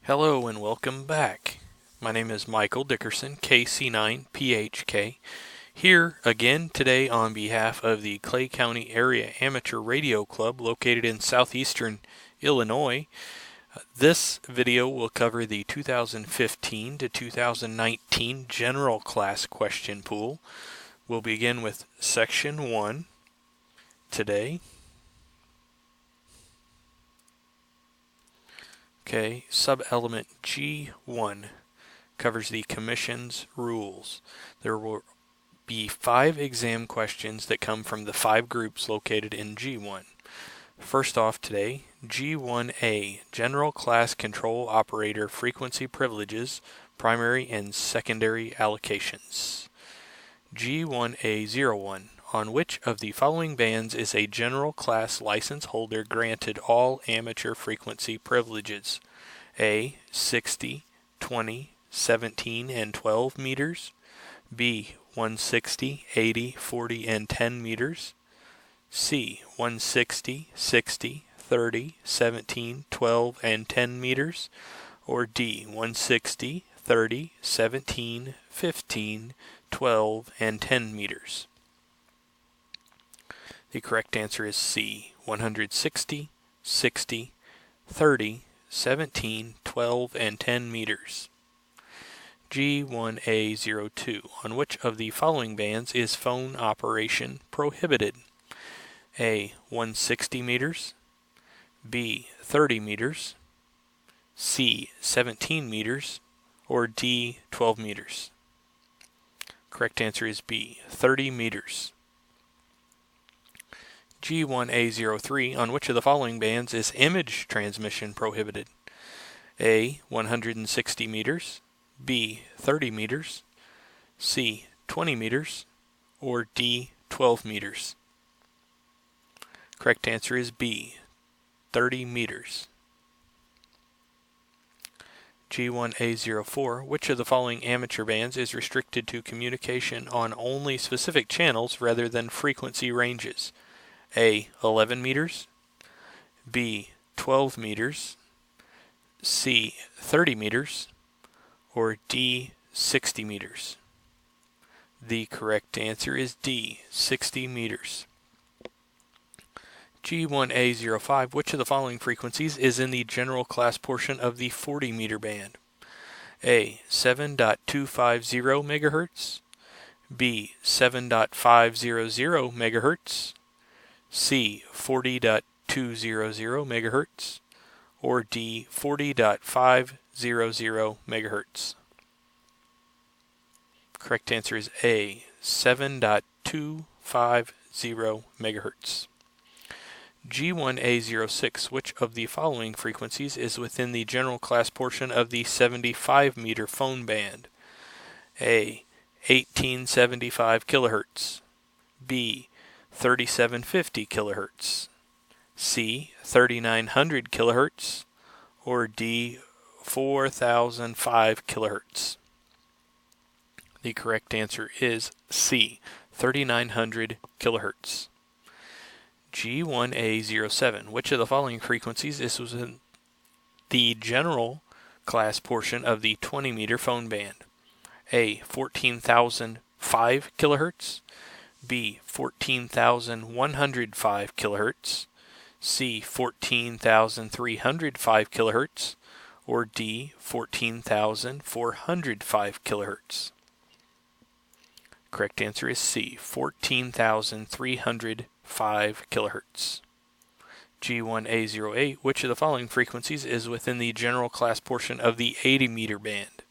Hello and welcome back. My name is Michael Dickerson, KC9PHK, here again today on behalf of the Clay County Area Amateur Radio Club located in southeastern Illinois. This video will cover the 2015 to 2019 General Class Question Pool. We'll begin with Section 1 today. Okay, sub-element G1 covers the Commission's rules. There will be 5 exam questions that come from the 5 groups located in G1. First off today, G1A, General Class Control Operator Frequency Privileges, Primary and Secondary Allocations. G1A01, on which of the following bands is a general class license holder granted all amateur frequency privileges? A. 60, 20, 17, and 12 meters. B. 160, 80, 40, and 10 meters. C. 160, 60, 30, 17, 12, and 10 meters. Or D. 160, 30, 17, 15, 12, and 10 meters. The correct answer is C, 160, 60, 30, 17, 12, and 10 meters. G1A02, on which of the following bands is phone operation prohibited? A, 160 meters, B, 30 meters, C, 17 meters, or D, 12 meters. Correct answer is B, 30 meters. G1A03, on which of the following bands is image transmission prohibited? A, 160 meters, B, 30 meters, C, 20 meters, or D, 12 meters. Correct answer is B, 30 meters. G1A04, which of the following amateur bands is restricted to communication on only specific channels rather than frequency ranges? A, 11 meters, B, 12 meters, C, 30 meters, or D, 60 meters. The correct answer is D, 60 meters. G1A05, which of the following frequencies is in the general class portion of the 40 meter band? A, 7.250 megahertz, B, 7.500 megahertz, C, 40.200 megahertz, or D, 40.500 megahertz. Correct answer is A, 7.250 megahertz. G1A06, which of the following frequencies is within the general class portion of the 75 meter phone band? A, 1875 kilohertz, B, 3750 kilohertz, C, 3900 kilohertz, or D, 4005 kilohertz. The correct answer is C, 3900 kilohertz. G1A07, which of the following frequencies is within the general class portion of the 20 meter phone band? A, 14,005 kilohertz, B, 14,105 kilohertz, C, 14,305 kilohertz, or D, 14,405 kilohertz. Correct answer is C, 14,305 kilohertz. G1A08, which of the following frequencies is within the general class portion of the 80 meter band?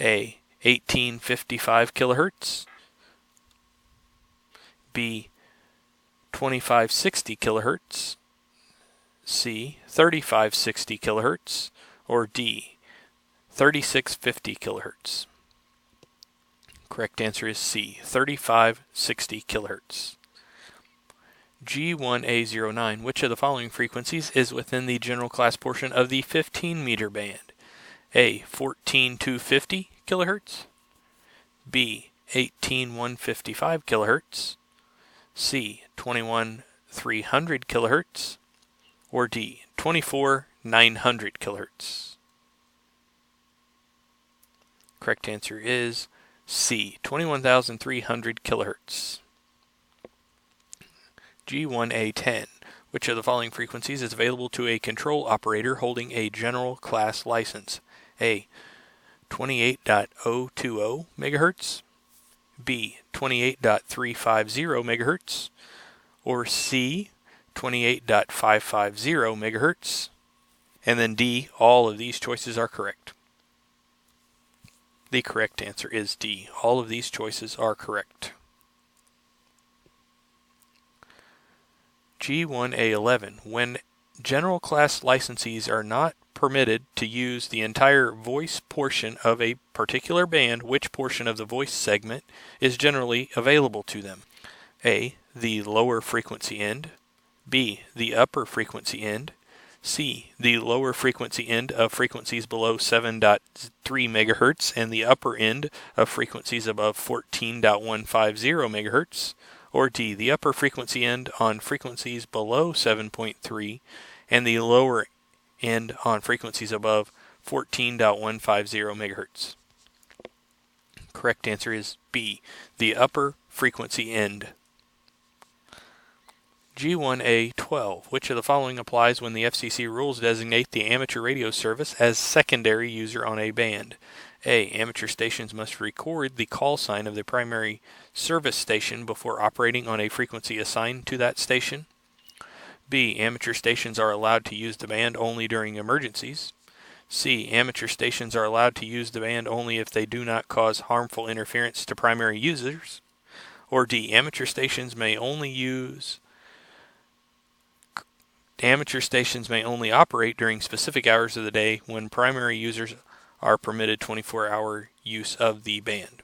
A, 1855 kilohertz, B, 2560 kilohertz, C, 3560 kilohertz, or D, 3650 kilohertz. Correct answer is C, 3560 kilohertz. G1A09, which of the following frequencies is within the general class portion of the 15 meter band? A, 14250 kilohertz, B, 18155 kilohertz, C, 21300 kilohertz, or D, 24900 kilohertz. Correct answer is C, 21,300 kilohertz. G1A10. Which of the following frequencies is available to a control operator holding a general class license? A, 28.020 MHz, B, 28.350 MHz, or C, 28.550 MHz, and then D, all of these choices are correct. The correct answer is D. All of these choices are correct. G1A11. When general class licensees are not permitted to use the entire voice portion of a particular band, which portion of the voice segment is generally available to them? A, the lower frequency end, B, the upper frequency end, C, the lower frequency end of frequencies below 7.3 MHz and the upper end of frequencies above 14.150 MHz, or D, the upper frequency end on frequencies below 7.3 and the lower end on frequencies above 14.150 MHz. Correct answer is B, the upper frequency end. G1A12. Which of the following applies when the FCC rules designate the amateur radio service as secondary user on a band? A, amateur stations must record the call sign of the primary service station before operating on a frequency assigned to that station. B, amateur stations are allowed to use the band only during emergencies. C, amateur stations are allowed to use the band only if they do not cause harmful interference to primary users. Or D, amateur stations may only operate during specific hours of the day when primary users are permitted 24-hour use of the band.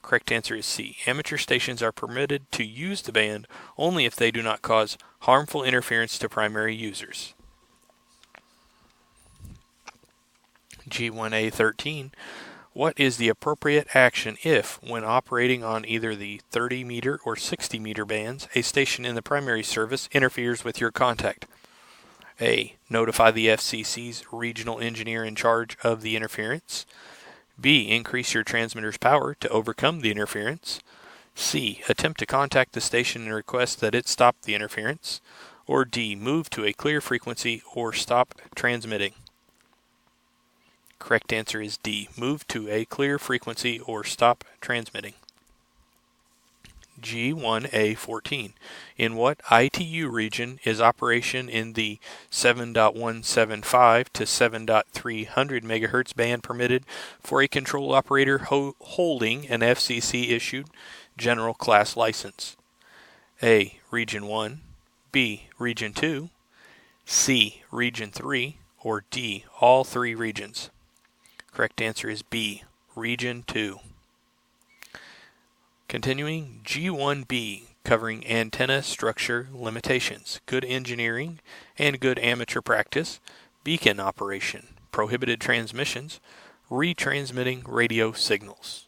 Correct answer is C. Amateur stations are permitted to use the band only if they do not cause harmful interference to primary users. G1A13. What is the appropriate action if, when operating on either the 30-meter or 60-meter bands, a station in the primary service interferes with your contact? A, notify the FCC's regional engineer in charge of the interference. B, increase your transmitter's power to overcome the interference. C, attempt to contact the station and request that it stop the interference. Or D, move to a clear frequency or stop transmitting. Correct answer is D, move to a clear frequency or stop transmitting. G1A14. In what ITU region is operation in the 7.175 to 7.300 MHz band permitted for a control operator holding an FCC-issued general class license? A, Region 1, B, Region 2, C, Region 3, or D, all three regions? Correct answer is B, Region 2. Continuing, G1B, covering antenna structure limitations, good engineering and good amateur practice, beacon operation, prohibited transmissions, retransmitting radio signals.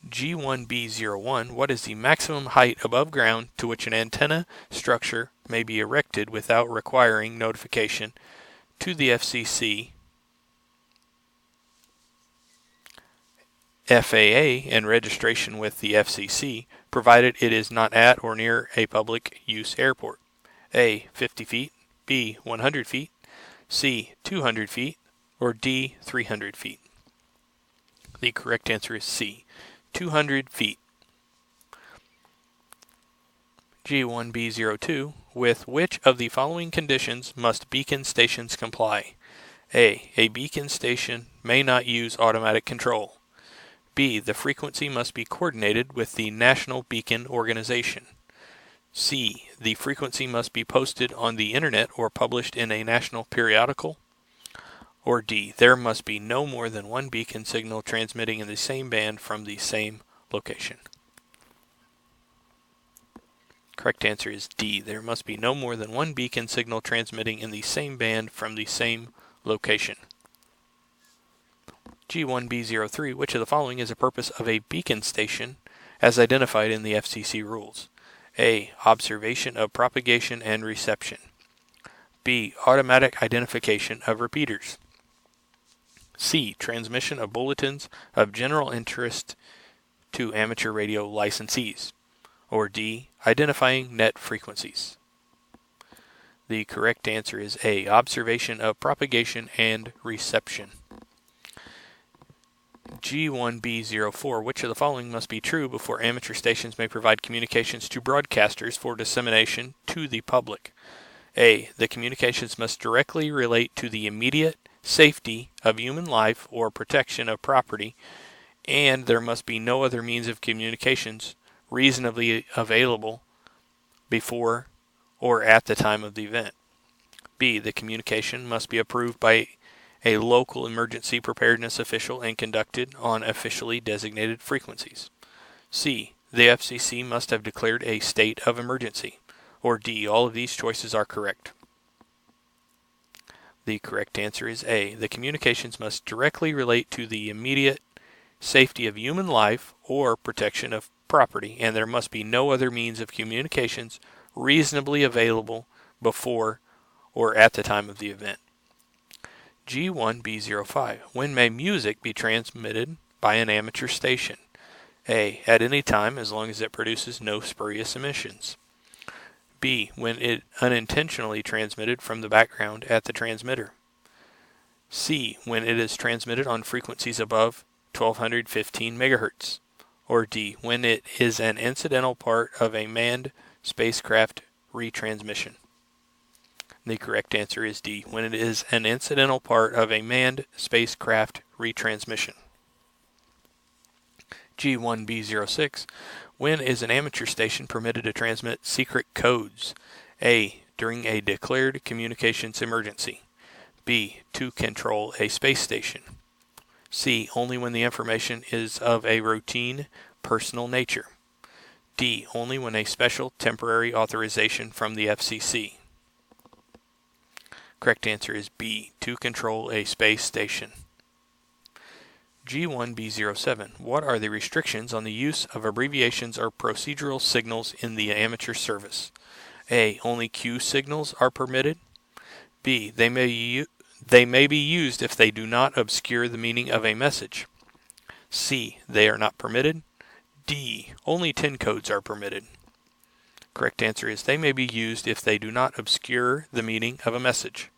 G1B01, what is the maximum height above ground to which an antenna structure may be erected without requiring notification to the FCC, FAA, and registration with the FCC, provided it is not at or near a public use airport? A, 50 feet, B, 100 feet, C, 200 feet, or D, 300 feet? The correct answer is C, 200 feet. G1B02, with which of the following conditions must beacon stations comply? A beacon station may not use automatic control. B, the frequency must be coordinated with the National Beacon Organization. C, the frequency must be posted on the internet or published in a national periodical. Or D, there must be no more than one beacon signal transmitting in the same band from the same location. Correct answer is D, there must be no more than one beacon signal transmitting in the same band from the same location. G1B03, which of the following is the purpose of a beacon station as identified in the FCC rules? A, observation of propagation and reception. B, automatic identification of repeaters. C. Transmission of bulletins of general interest to amateur radio licensees. Or D. Identifying net frequencies. The correct answer is A. Observation of propagation and reception. G1B04. Which of the following must be true before amateur stations may provide communications to broadcasters for dissemination to the public? A. The communications must directly relate to the immediate safety of human life or protection of property, and there must be no other means of communications reasonably available before or at the time of the event. B. The communication must be approved by a local emergency preparedness official and conducted on officially designated frequencies. C. The FCC must have declared a state of emergency. Or D. All of these choices are correct. The correct answer is A. The communications must directly relate to the immediate safety of human life or protection of property, and there must be no other means of communications reasonably available before or at the time of the event. G1B05. When may music be transmitted by an amateur station? A. At any time, as long as it produces no spurious emissions. B. When it unintentionally transmitted from the background at the transmitter. C. When it is transmitted on frequencies above 1215 MHz. Or D. When it is an incidental part of a manned spacecraft retransmission. The correct answer is D. When it is an incidental part of a manned spacecraft retransmission. G1B06. When is an amateur station permitted to transmit secret codes? A. During a declared communications emergency. B. To control a space station. C. Only when the information is of a routine, personal nature. D. Only when a special temporary authorization from the FCC. Correct answer is B. To control a space station. G1B07. What are the restrictions on the use of abbreviations or procedural signals in the amateur service? A. Only Q signals are permitted. B. They may be used if they do not obscure the meaning of a message. C. They are not permitted. D. Only 10 codes are permitted. Correct answer is they may be used if they do not obscure the meaning of a message.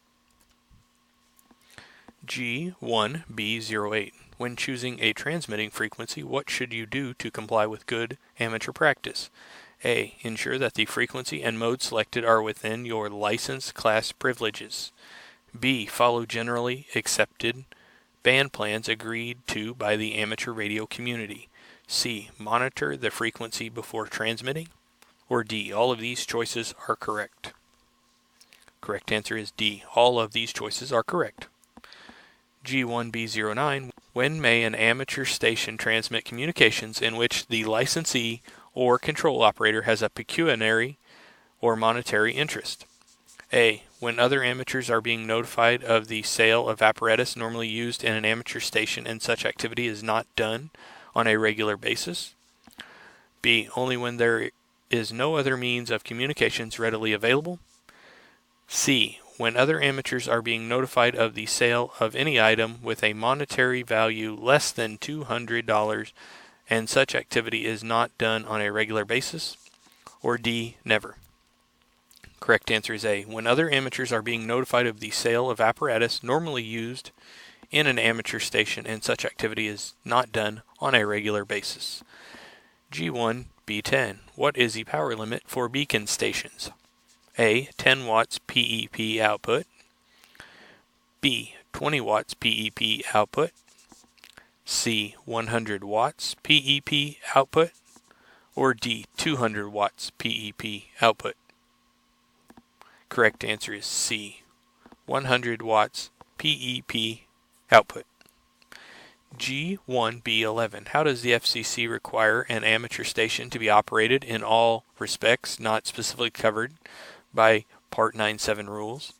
G1B08. When choosing a transmitting frequency, what should you do to comply with good amateur practice? A. Ensure that the frequency and mode selected are within your license class privileges. B. Follow generally accepted band plans agreed to by the amateur radio community. C. Monitor the frequency before transmitting. Or D. All of these choices are correct. Correct answer is D. All of these choices are correct. G1B09. When may an amateur station transmit communications in which the licensee or control operator has a pecuniary or monetary interest? A. When other amateurs are being notified of the sale of apparatus normally used in an amateur station and such activity is not done on a regular basis. B. Only when there is no other means of communications readily available. C. When other amateurs are being notified of the sale of any item with a monetary value less than $200 and such activity is not done on a regular basis. Or D. Never. Correct answer is A. When other amateurs are being notified of the sale of apparatus normally used in an amateur station and such activity is not done on a regular basis. G1B10. What is the power limit for beacon stations? A. 10 watts PEP output. B. 20 watts PEP output. C. 100 watts PEP output. Or D. 200 watts PEP output. Correct answer is C. 100 watts PEP output. G1B11. How does the FCC require an amateur station to be operated in all respects not specifically covered by Part 97 rules?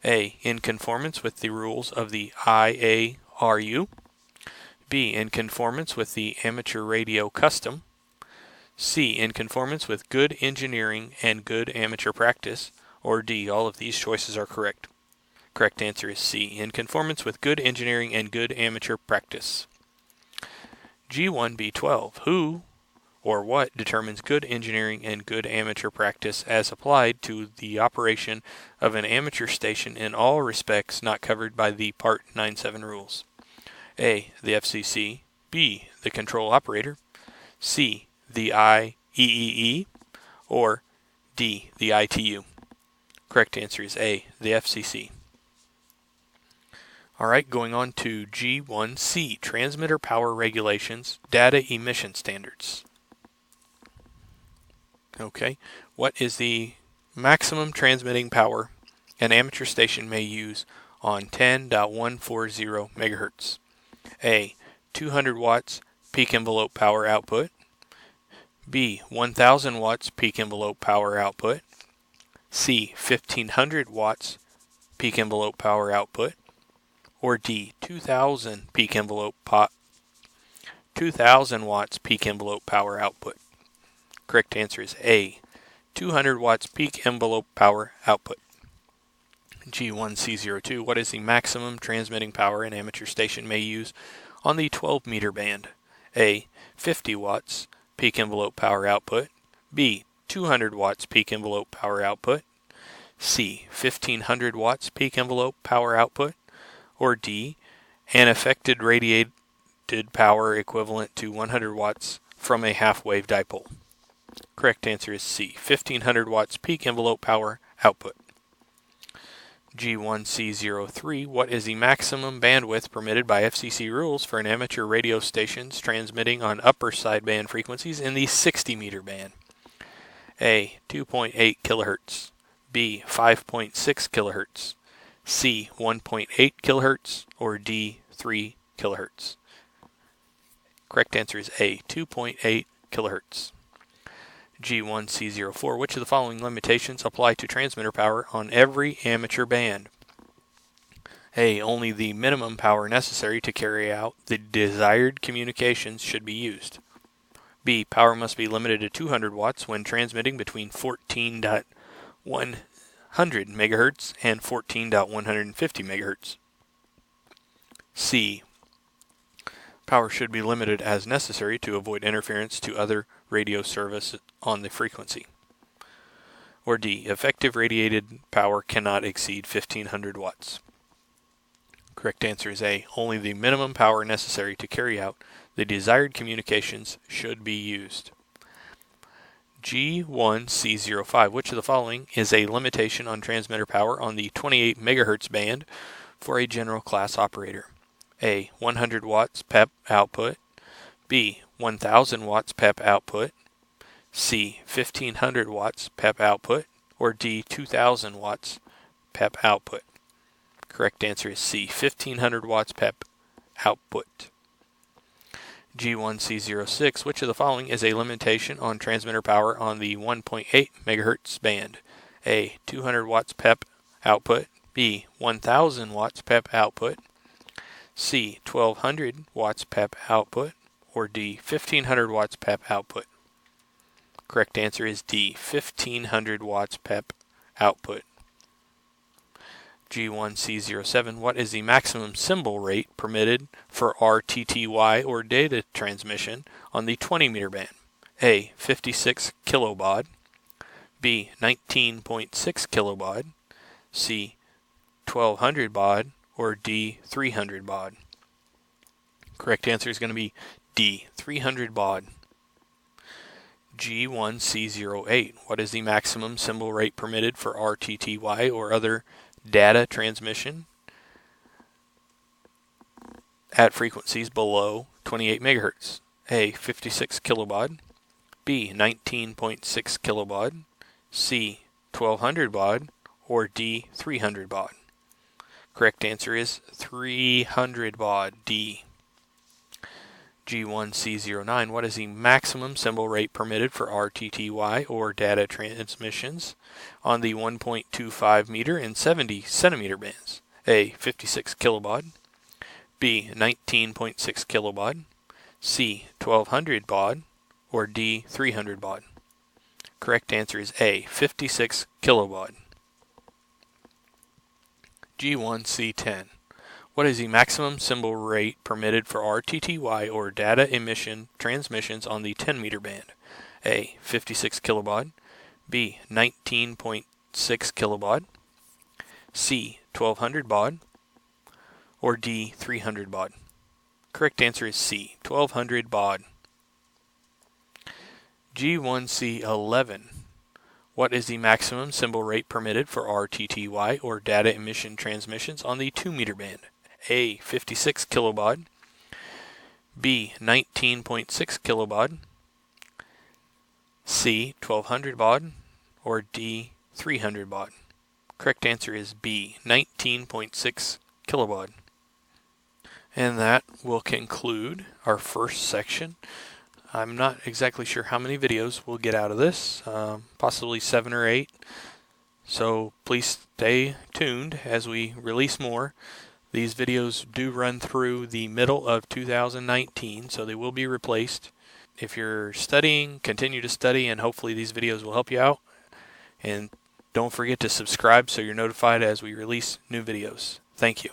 A. In conformance with the rules of the IARU. B. In conformance with the amateur radio custom. C. In conformance with good engineering and good amateur practice. Or D. All of these choices are correct. Correct answer is C, in conformance with good engineering and good amateur practice. G1B12, who or what determines good engineering and good amateur practice as applied to the operation of an amateur station in all respects not covered by the Part 97 rules? A, the FCC, B, the control operator, C, the IEEE, or D, the ITU? Correct answer is A, the FCC. Alright, going on to G1C, transmitter power regulations, data emission standards. Okay, what is the maximum transmitting power an amateur station may use on 10.140 megahertz? A, 200 watts peak envelope power output, B, 1000 watts peak envelope power output, C, 1500 watts peak envelope power output, or D, 2000 peak envelope 2000 watts peak envelope power output? Correct answer is A, 200 watts peak envelope power output. G1C02, what is the maximum transmitting power an amateur station may use on the 12 meter band? A, 50 watts peak envelope power output, B, 200 watts peak envelope power output, C, 1500 watts peak envelope power output, or D, an affected radiated power equivalent to 100 watts from a half-wave dipole? Correct answer is C, 1500 watts peak envelope power output. G1C03, what is the maximum bandwidth permitted by FCC rules for an amateur radio stations transmitting on upper sideband frequencies in the 60 meter band? A, 2.8 kilohertz, B, 5.6 kilohertz, C, 1.8 kilohertz, or D, 3 kilohertz? Correct answer is A, 2.8 kilohertz. G1C04, which of the following limitations apply to transmitter power on every amateur band? A, only the minimum power necessary to carry out the desired communications should be used. B, power must be limited to 200 watts when transmitting between 14.100 megahertz and 14.150 megahertz. C, power should be limited as necessary to avoid interference to other radio service on the frequency. Or D, effective radiated power cannot exceed 1500 watts. Correct answer is A, only the minimum power necessary to carry out the desired communications should be used. G1C05, which of the following is a limitation on transmitter power on the 28 megahertz band for a general class operator? A, 100 watts PEP output, B, 1000 watts PEP output, C, 1500 watts PEP output, or D, 2000 watts PEP output? Correct answer is C, 1500 watts PEP output. G1C06, which of the following is a limitation on transmitter power on the 1.8 megahertz band? A, 200 watts PEP output, B, 1000 watts PEP output, C, 1200 watts PEP output, or D, 1500 watts PEP output? Correct answer is D, 1500 watts PEP output. G1C07, what is the maximum symbol rate permitted for RTTY or data transmission on the 20 meter band? A, 56 kilobaud, B, 19.6 kilobaud, C, 1200 baud, or D, 300 baud? Correct answer is going to be D, 300 baud. G1C08, what is the maximum symbol rate permitted for RTTY or other data transmission at frequencies below 28 megahertz? A, 56 kilobaud, B, 19.6 kilobaud, C, 1200 baud, or D, 300 baud? Correct answer is 300 baud, D. G1C09, what is the maximum symbol rate permitted for RTTY or data transmissions on the 1.25 meter and 70 centimeter bands? A, 56 kilobaud, B, 19.6 kilobaud, C, 1200 baud, or D, 300 baud? Correct answer is A, 56 kilobaud. G1C10. What is the maximum symbol rate permitted for RTTY or data emission transmissions on the 10 meter band? A. 56 kilobaud, B. 19.6 kilobaud, C. 1200 baud, or D. 300 baud? Correct answer is C. 1200 baud. G1C11. What is the maximum symbol rate permitted for RTTY or data emission transmissions on the 2 meter band? A. 56 kilobaud, B. 19.6 kilobaud, C. 1200 baud, or D. 300 baud? Correct answer is B. 19.6 kilobaud. And that will conclude our first section. I'm not exactly sure how many videos we'll get out of this, possibly 7 or 8. So please stay tuned as we release more. These videos do run through the middle of 2019, so they will be replaced. If you're studying, continue to study, and hopefully these videos will help you out. And don't forget to subscribe so you're notified as we release new videos. Thank you.